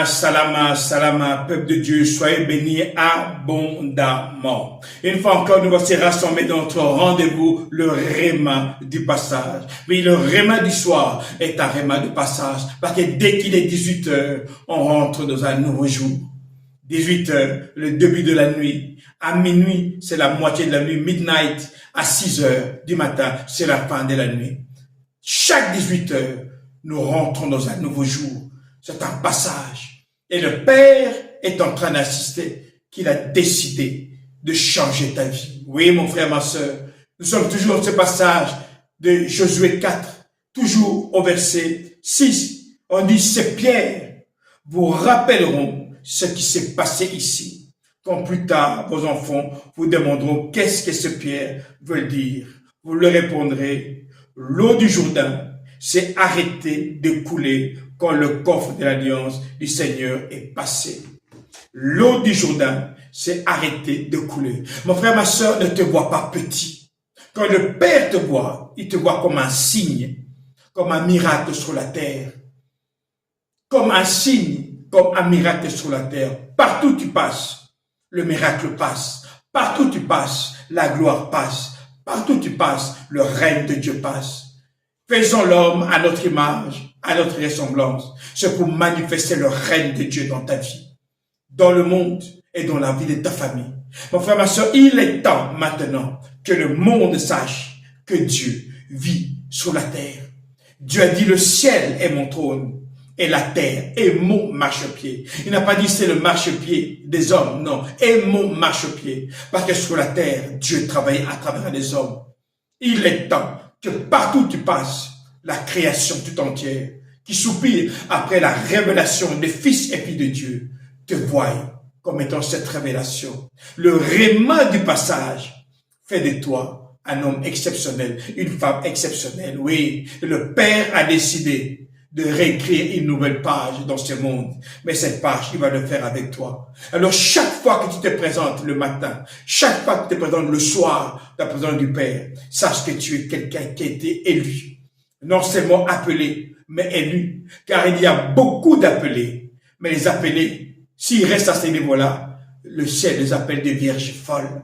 Salama, salama, peuple de Dieu, soyez bénis abondamment. Une fois encore, nous voici rassemblés dans notre rendez-vous, le réma du passage. Oui, le réma du soir est un réma de passage, parce que dès qu'il est 18 heures, on rentre dans un nouveau jour. 18 heures, le début de la nuit. À minuit, c'est la moitié de la nuit. Midnight, à 6 heures du matin, c'est la fin de la nuit. Chaque 18 heures, nous rentrons dans un nouveau jour. C'est un passage. Et le Père est en train d'assister qu'il a décidé de changer ta vie. Oui, mon frère, ma sœur, nous sommes toujours dans ce passage de Josué 4, toujours au verset 6. On dit, ces pierres vous rappelleront ce qui s'est passé ici. Quand plus tard, vos enfants vous demanderont qu'est-ce que ces pierres veulent dire. Vous leur répondrez, l'eau du Jourdain s'est arrêtée de couler quand le coffre de l'alliance du Seigneur est passé. L'eau du Jourdain s'est arrêtée de couler. Mon frère, ma sœur, ne te vois pas petit. Quand le Père te voit, il te voit comme un signe, comme un miracle sur la terre. Comme un signe, comme un miracle sur la terre. Partout où tu passes, le miracle passe. Partout où tu passes, la gloire passe. Partout où tu passes, le règne de Dieu passe. Faisons l'homme à notre image, à notre ressemblance. C'est pour manifester le règne de Dieu dans ta vie, dans le monde et dans la vie de ta famille. Mon frère, ma soeur, il est temps maintenant que le monde sache que Dieu vit sur la terre. Dieu a dit, le ciel est mon trône et la terre est mon marchepied. Il n'a pas dit c'est le marchepied des hommes, non, est mon marchepied. Parce que sur la terre, Dieu travaille à travers les hommes. Il est temps que partout où tu passes, la création tout entière, qui soupire après la révélation des fils et filles de Dieu, te voie comme étant cette révélation. Le réma du passage fait de toi un homme exceptionnel, une femme exceptionnelle. Oui, le Père a décidé de réécrire une nouvelle page dans ce monde. Mais cette page, il va le faire avec toi. Alors, chaque fois que tu te présentes le matin, chaque fois que tu te présentes le soir, la présence du Père, sache que tu es quelqu'un qui a été élu. Non seulement appelé, mais élu. Car il y a beaucoup d'appelés. Mais les appelés, s'ils restent à ce niveau-là, le ciel les appelle des vierges folles.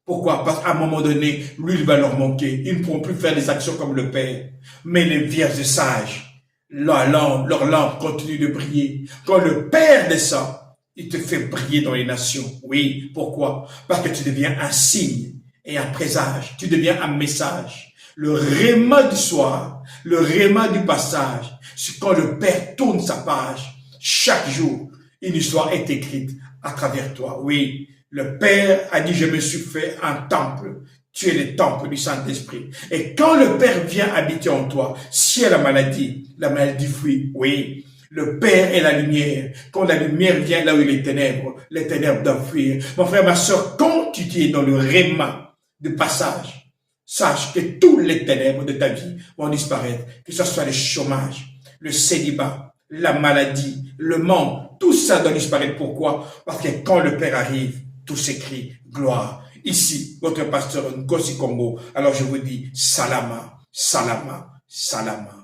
Pourquoi? Parce qu'à un moment donné, l'huile va leur manquer. Ils ne pourront plus faire des actions comme le Père. Mais les vierges sages, leur lampe continue de briller. Quand le Père descend, il te fait briller dans les nations. Oui, pourquoi? Parce que tu deviens un signe et un présage. Tu deviens un message. Le réma du soir, le réma du passage, c'est quand le Père tourne sa page. Chaque jour, une histoire est écrite à travers toi. Oui, le Père a dit, je me suis fait un temple. Tu es le temple du Saint-Esprit. Et quand le Père vient habiter en toi, si la maladie fuit, oui. Le Père est la lumière. Quand la lumière vient là où il est les ténèbres doivent fuir. Mon frère, ma soeur, quand tu es dans le réma de passage, sache que toutes les ténèbres de ta vie vont disparaître. Que ce soit le chômage, le célibat, la maladie, le manque, tout ça doit disparaître. Pourquoi? Parce que quand le Père arrive, tout s'écrit gloire. Ici, votre pasteur Ngossi Congo. Alors je vous dis, salama, salama, salama.